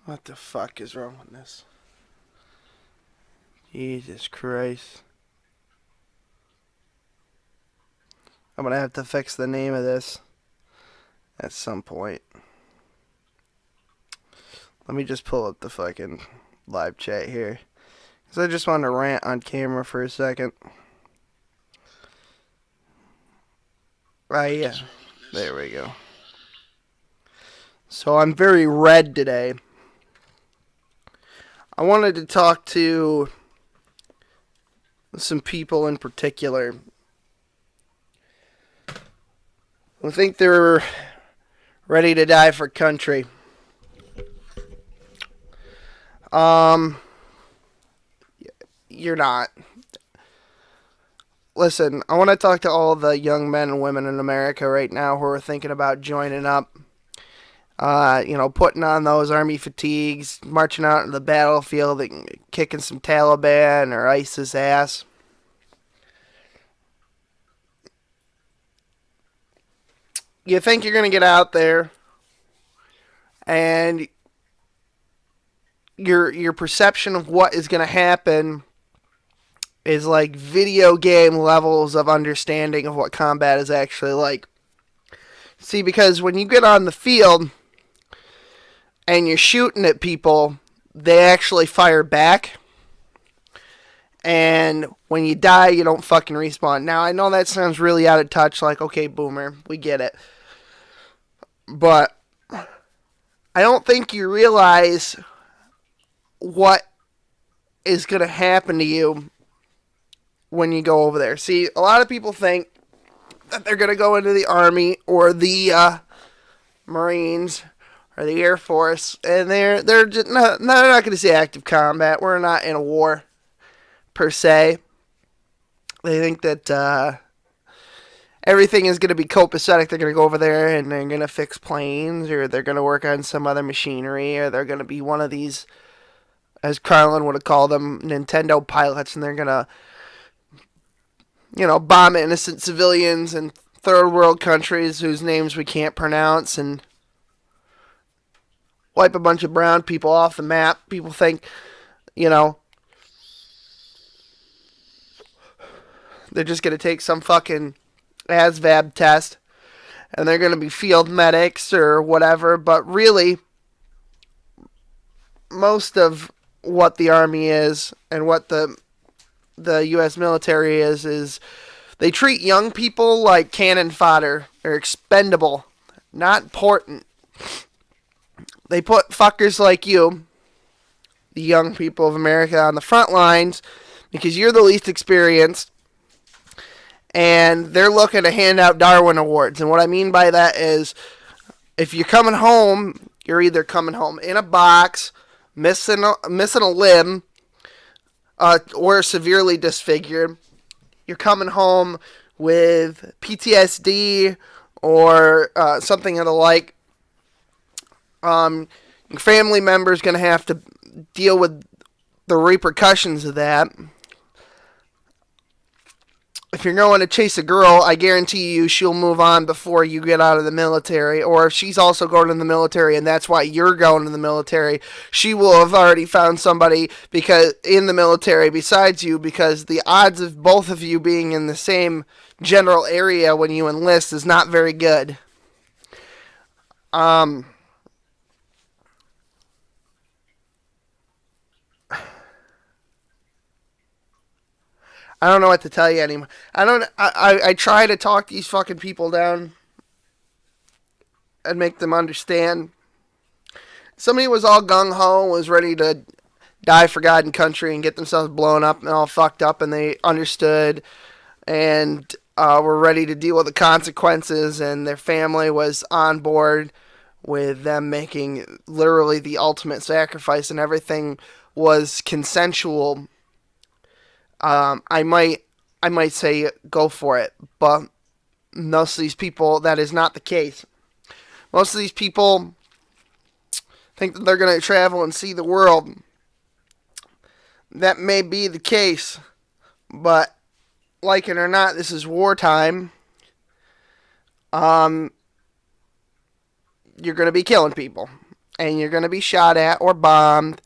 What the fuck is wrong with this? Jesus Christ. I'm gonna have to fix the name of this at some point. Let me just pull up the fucking live chat here. Because I just want to rant on camera for a second. Yeah. There we go. So I'm very red today. I wanted to talk to some people in particular who think they're ready to die for country. You're not. Listen, I want to talk to all the young men and women in America right now who are thinking about joining up. Putting on those army fatigues, marching out into the battlefield, and kicking some Taliban or ISIS ass. You think you're going to get out there, and your perception of what is going to happen is like video game levels of understanding of what combat is actually like. See, because when you get on the field and you're shooting at people, they actually fire back. And when you die, you don't fucking respawn. Now, I know that sounds really out of touch, like, okay, boomer, we get it. But I don't think you realize what is going to happen to you when you go over there. See, a lot of people think that they're going to go into the Army or the Marines or the Air Force, and they're just not going to say active combat. We're not in a war, per se. They think that everything is going to be copacetic. They're going to go over there and they're going to fix planes, or they're going to work on some other machinery, or they're going to be one of these, as Carlin would have called them, Nintendo pilots, and they're going to bomb innocent civilians in third world countries whose names we can't pronounce and wipe a bunch of brown people off the map. People think, they're just going to take some fucking ASVAB test and they're going to be field medics or whatever. But really, most of what the Army is and what the U.S. military is they treat young people like cannon fodder. They're expendable, not important. They put fuckers like you, the young people of America, on the front lines because you're the least experienced, and they're looking to hand out Darwin Awards. And what I mean by that is, if you're coming home, you're either coming home in a box, missing a limb, or severely disfigured. You're coming home with PTSD or something of the like. Your family member's going to have to deal with the repercussions of that. If you're going to chase a girl, I guarantee you she'll move on before you get out of the military. Or if she's also going to the military and that's why you're going to the military, she will have already found somebody because in the military besides you, because the odds of both of you being in the same general area when you enlist is not very good. I don't know what to tell you anymore. I try to talk these fucking people down and make them understand. Somebody was all gung-ho, was ready to die for God and country and get themselves blown up and all fucked up, and they understood and were ready to deal with the consequences, and their family was on board with them making literally the ultimate sacrifice, and everything was consensual. I might say go for it, but most of these people, that is not the case. Most of these people think that they're going to travel and see the world. That may be the case, but like it or not, this is wartime. You're going to be killing people. and you're going to be shot at or bombed,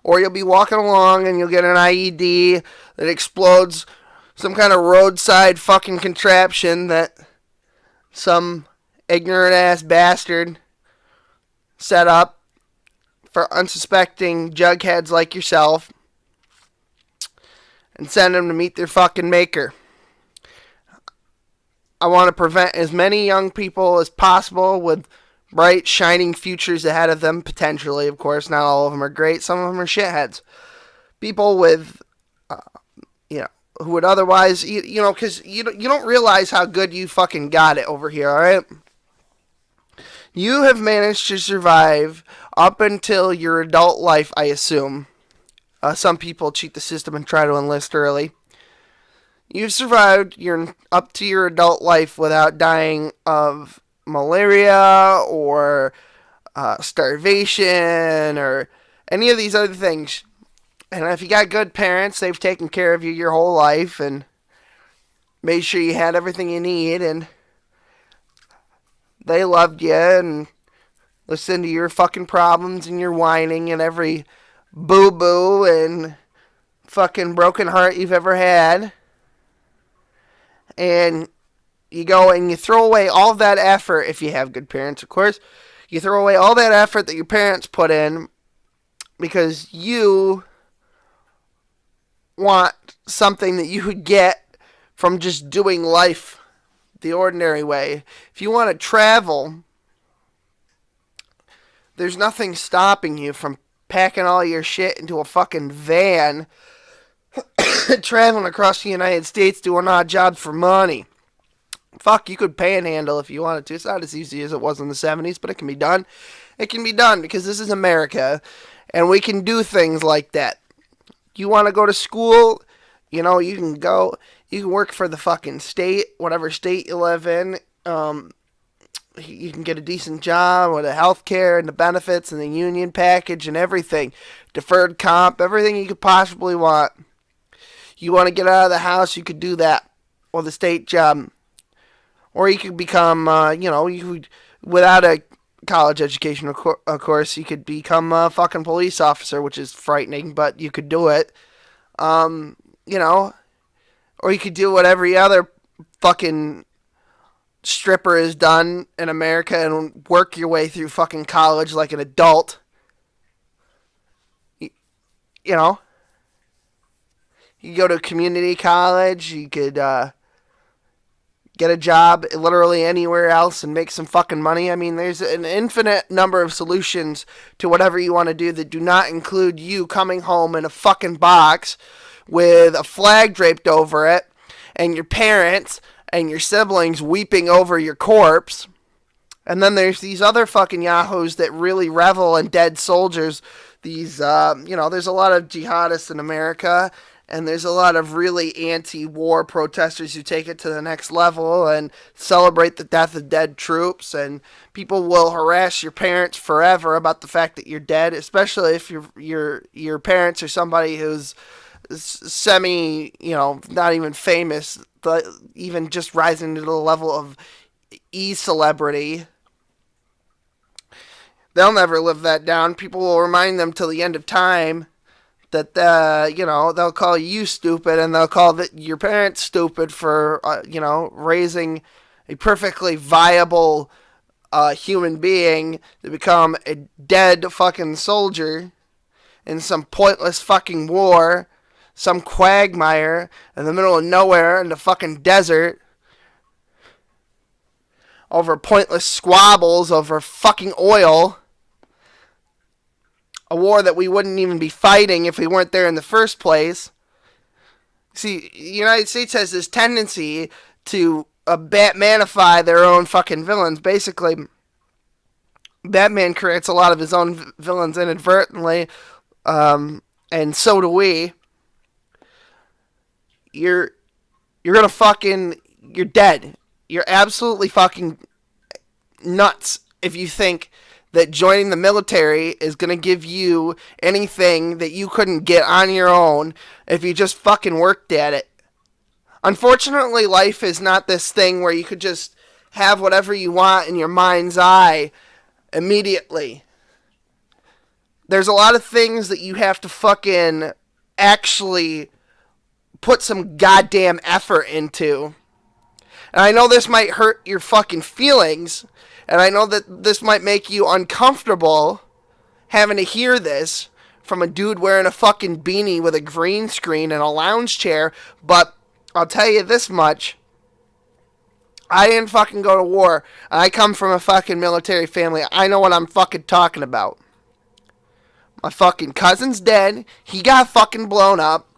or you'll be walking along and you'll get an IED that explodes, some kind of roadside fucking contraption that some ignorant ass bastard set up for unsuspecting jugheads like yourself, and send them to meet their fucking maker. I want to prevent as many young people as possible with bright, shining futures ahead of them, potentially, of course. Not all of them are great. Some of them are shitheads. People with, who would otherwise, because you don't realize how good you fucking got it over here, alright? You have managed to survive up until your adult life, I assume. Some people cheat the system and try to enlist early. You've survived up to your adult life without dying of malaria or starvation or any of these other things. And if you got good parents, they've taken care of you your whole life and made sure you had everything you need, and they loved you and listened to your fucking problems and your whining and every boo-boo and fucking broken heart you've ever had. And you go and you throw away all that effort, if you have good parents, of course. You throw away all that effort that your parents put in because you want something that you would get from just doing life the ordinary way. If you want to travel, there's nothing stopping you from packing all your shit into a fucking van, traveling across the United States doing odd jobs for money. Fuck, you could panhandle if you wanted to. It's not as easy as it was in the 70s, but it can be done. It can be done because this is America, and we can do things like that. You want to go to school, you can go. You can work for the fucking state, whatever state you live in. You can get a decent job with the health care and the benefits and the union package and everything. Deferred comp, everything you could possibly want. You want to get out of the house, you could do that with a state job. Or you could become, without a college education, of course, you could become a fucking police officer, which is frightening, but you could do it. Or you could do what every other fucking stripper has done in America and work your way through fucking college like an adult. You go to community college, you could get a job literally anywhere else and make some fucking money. I mean, there's an infinite number of solutions to whatever you want to do that do not include you coming home in a fucking box with a flag draped over it and your parents and your siblings weeping over your corpse. And then there's these other fucking yahoos that really revel in dead soldiers. These, there's a lot of jihadists in America, and there's a lot of really anti-war protesters who take it to the next level and celebrate the death of dead troops. And people will harass your parents forever about the fact that you're dead, especially if your parents are somebody who's semi, not even famous, but even just rising to the level of e-celebrity. They'll never live that down. People will remind them till the end of time that, they'll call you stupid, and they'll call your parents stupid for, raising a perfectly viable human being to become a dead fucking soldier in some pointless fucking war, some quagmire in the middle of nowhere in the fucking desert, over pointless squabbles over fucking oil. A war that we wouldn't even be fighting if we weren't there in the first place. See, the United States has this tendency to Batmanify their own fucking villains. Basically, Batman creates a lot of his own villains inadvertently, and so do we. You're dead. You're absolutely fucking nuts if you think that joining the military is going to give you anything that you couldn't get on your own if you just fucking worked at it. Unfortunately, life is not this thing where you could just have whatever you want in your mind's eye immediately. There's a lot of things that you have to fucking actually put some goddamn effort into. And I know this might hurt your fucking feelings, and I know that this might make you uncomfortable having to hear this from a dude wearing a fucking beanie with a green screen and a lounge chair, but I'll tell you this much. I didn't fucking go to war. I come from a fucking military family. I know what I'm fucking talking about. My fucking cousin's dead. He got fucking blown up.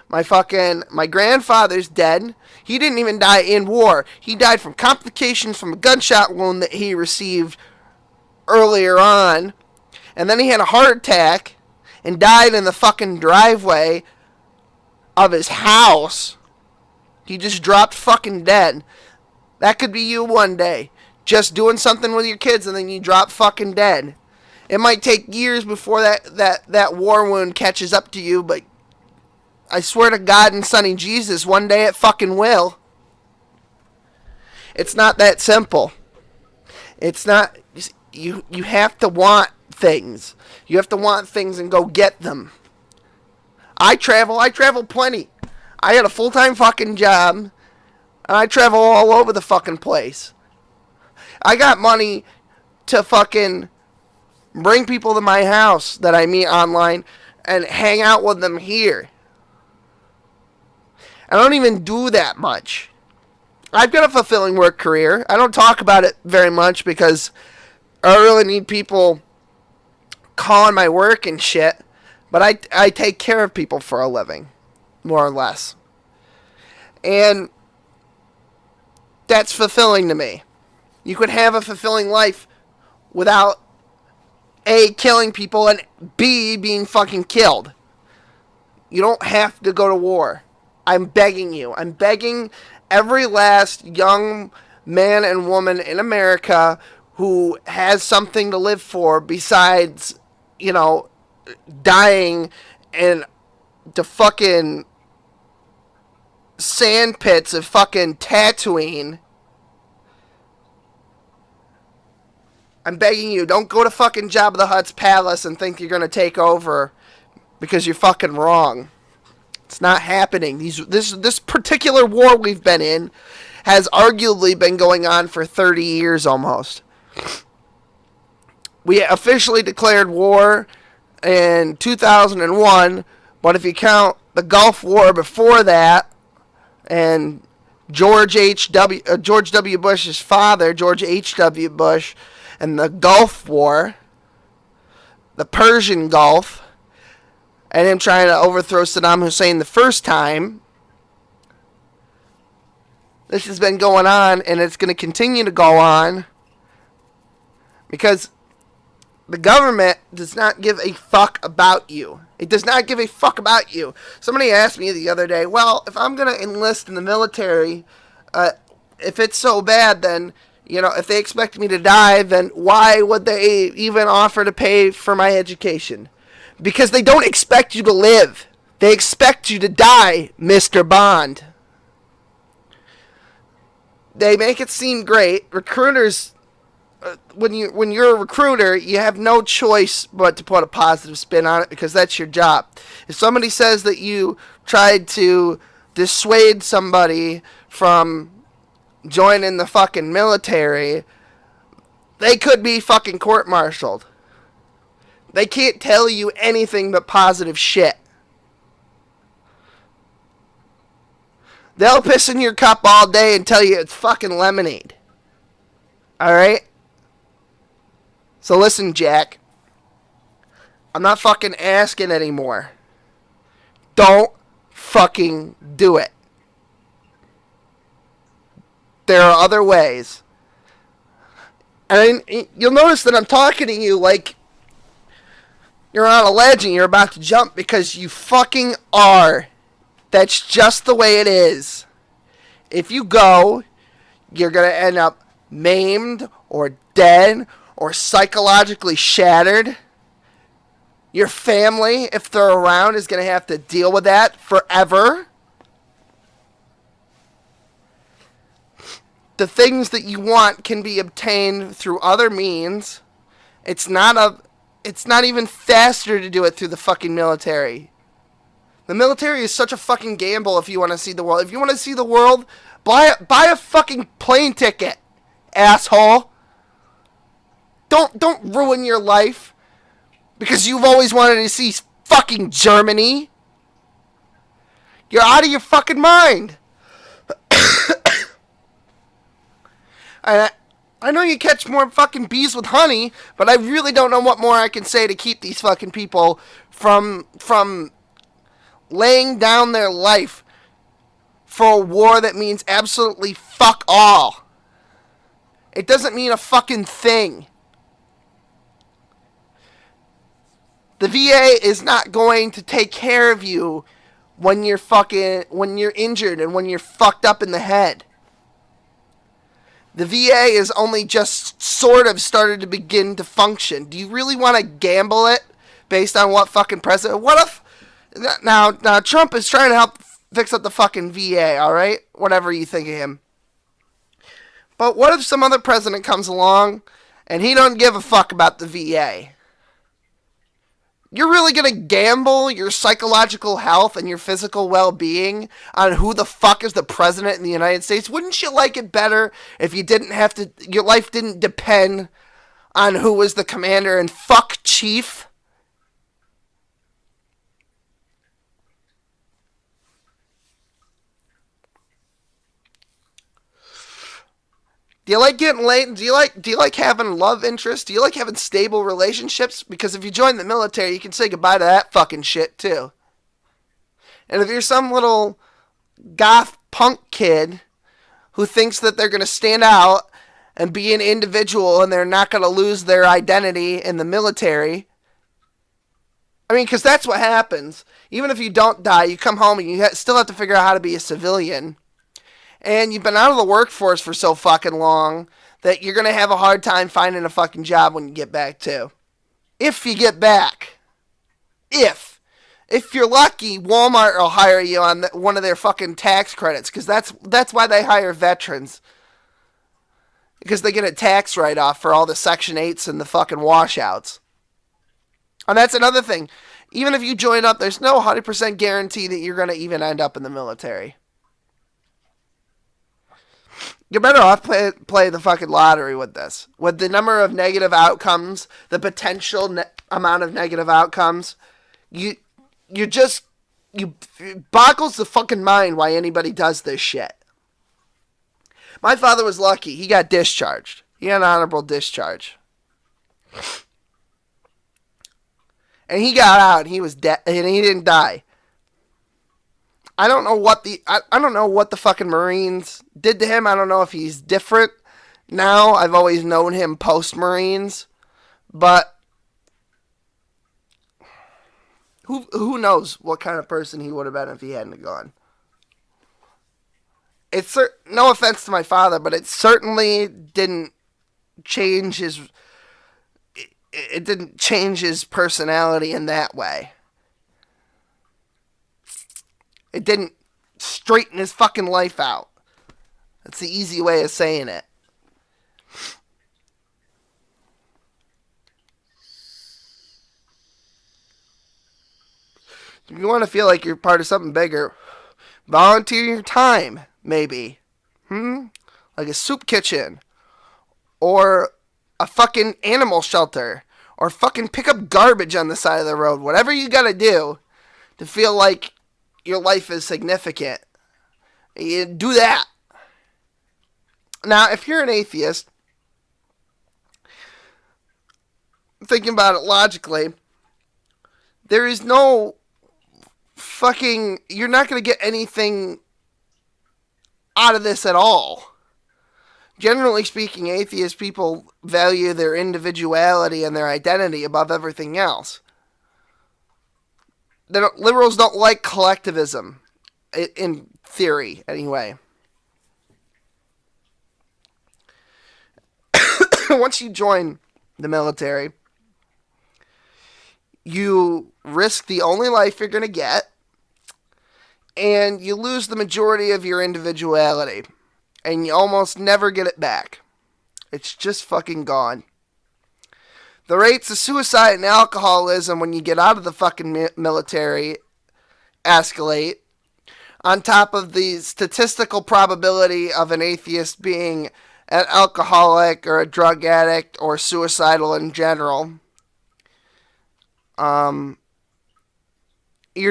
My grandfather's dead. He didn't even die in war. He died from complications from a gunshot wound that he received earlier on. And then he had a heart attack and died in the fucking driveway of his house. He just dropped fucking dead. That could be you one day. Just doing something with your kids and then you drop fucking dead. It might take years before that war wound catches up to you, but I swear to God and Sonny Jesus, one day it fucking will. It's not that simple. It's not. You have to want things. You have to want things and go get them. I travel plenty. I got a full-time fucking job, and I travel all over the fucking place. I got money to fucking bring people to my house that I meet online and hang out with them here. I don't even do that much. I've got a fulfilling work career. I don't talk about it very much because I really need people calling my work and shit. But I take care of people for a living, more or less. And that's fulfilling to me. You could have a fulfilling life without A, killing people, and B, being fucking killed. You don't have to go to war. I'm begging you. I'm begging every last young man and woman in America who has something to live for besides, dying in the fucking sand pits of fucking Tatooine. I'm begging you, don't go to fucking Jabba the Hutt's palace and think you're gonna take over, because you're fucking wrong. It's not happening. This particular war we've been in has arguably been going on for 30 years almost. We officially declared war in 2001, but if you count the Gulf War before that, and George W. Bush's father, George H.W. Bush, and the Gulf War, the Persian Gulf, and him trying to overthrow Saddam Hussein the first time. This has been going on, and it's going to continue to go on because the government does not give a fuck about you. It does not give a fuck about you. Somebody asked me the other day, well, if I'm going to enlist in the military, if it's so bad, then, if they expect me to die, then why would they even offer to pay for my education? Because they don't expect you to live. They expect you to die, Mr. Bond. They make it seem great. Recruiters, when you're a recruiter, you have no choice but to put a positive spin on it because that's your job. If somebody says that you tried to dissuade somebody from joining the fucking military, they could be fucking court-martialed. They can't tell you anything but positive shit. They'll piss in your cup all day and tell you it's fucking lemonade. Alright? So listen, Jack. I'm not fucking asking anymore. Don't fucking do it. There are other ways. And you'll notice that I'm talking to you like you're on a ledge and you're about to jump because you fucking are. That's just the way it is. If you go, you're going to end up maimed or dead or psychologically shattered. Your family, if they're around, is going to have to deal with that forever. The things that you want can be obtained through other means. It's not It's not even faster to do it through the fucking military. The military is such a fucking gamble if you want to see the world. If you want to see the world, buy a fucking plane ticket, asshole. Don't ruin your life because you've always wanted to see fucking Germany. You're out of your fucking mind. I know you catch more fucking bees with honey, but I really don't know what more I can say to keep these fucking people from laying down their life for a war that means absolutely fuck all. It doesn't mean a fucking thing. The VA is not going to take care of you when you're injured and when you're fucked up in the head. The VA is only just sort of started to begin to function. Do you really want to gamble it based on what fucking president? What if now Trump is trying to help fix up the fucking VA, all right? Whatever you think of him. But what if some other president comes along and he don't give a fuck about the VA? You're really going to gamble your psychological health and your physical well-being on who the fuck is the president in the United States? Wouldn't you like it better if you didn't have to, your life didn't depend on who was the commander and fuck chief? Do you like getting laid? Do you like having love interests? Do you like having stable relationships? Because if you join the military, you can say goodbye to that fucking shit too. And if you're some little goth punk kid who thinks that they're going to stand out and be an individual and they're not going to lose their identity in the military, I mean, because that's what happens. Even if you don't die, you come home and you still have to figure out how to be a civilian. And you've been out of the workforce for so fucking long that you're going to have a hard time finding a fucking job when you get back too. If you get back. If you're lucky, Walmart will hire you on one of their fucking tax credits, because that's why they hire veterans. Because they get a tax write-off for all the Section 8s and the fucking washouts. And that's another thing. Even if you join up, there's no 100% guarantee that you're going to even end up in the military. You're better off play the fucking lottery with this. With the number of negative outcomes, the potential amount of negative outcomes, it boggles the fucking mind why anybody does this shit. My father was lucky. He got discharged. He had an honorable discharge. And he got out and he was dead and he didn't die. I don't know what the fucking Marines did to him. I don't know if he's different now. I've always known him post-Marines. But who knows what kind of person he would have been if he hadn't gone. It's no offense to my father, but it certainly didn't change his personality in that way. It didn't straighten his fucking life out. That's the easy way of saying it. If you want to feel like you're part of something bigger, volunteer your time, maybe. Like a soup kitchen. Or a fucking animal shelter. Or fucking pick up garbage on the side of the road. Whatever you gotta do to feel like your life is significant. You do that. Now, if you're an atheist, thinking about it logically, there is no fucking... You're not going to get anything out of this at all. Generally speaking, atheist people value their individuality and their identity above everything else. Liberals don't like collectivism, in theory, anyway. Once you join the military, you risk the only life you're going to get, and you lose the majority of your individuality, and you almost never get it back. It's just fucking gone. The rates of suicide and alcoholism when you get out of the fucking military escalate, on top of the statistical probability of an atheist being an alcoholic or a drug addict or suicidal in general. You're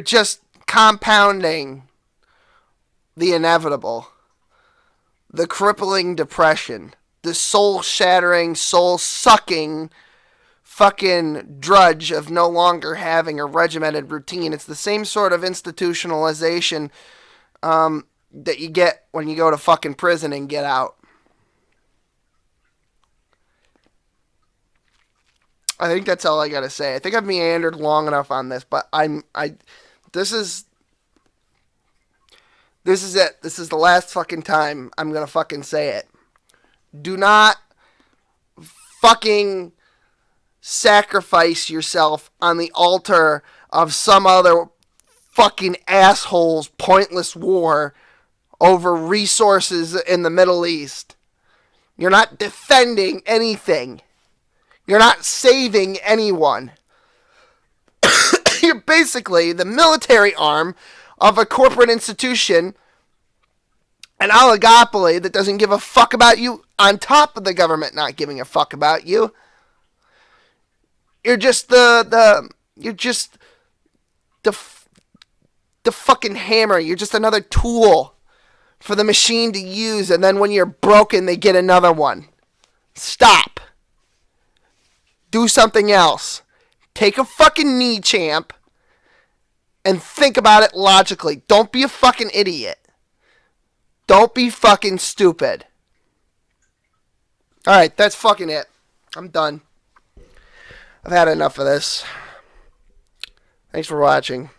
just compounding the inevitable. The crippling depression. The soul-shattering, soul-sucking fucking drudge of no longer having a regimented routine. It's the same sort of institutionalization that you get when you go to fucking prison and get out. I think that's all I gotta say. I think I've meandered long enough on this, but this is it. This is the last fucking time I'm gonna fucking say it. Do not fucking sacrifice yourself on the altar of some other fucking asshole's pointless war over resources in the Middle East. You're not defending anything. You're not saving anyone. You're basically the military arm of a corporate institution, an oligopoly that doesn't give a fuck about you, on top of the government not giving a fuck about you. You're just the fucking hammer. You're just another tool for the machine to use, and then when you're broken, they get another one. Stop. Do something else. Take a fucking knee, champ, and think about it logically. Don't be a fucking idiot. Don't be fucking stupid. Alright, that's fucking it. I'm done. I've had enough of this. Thanks for watching.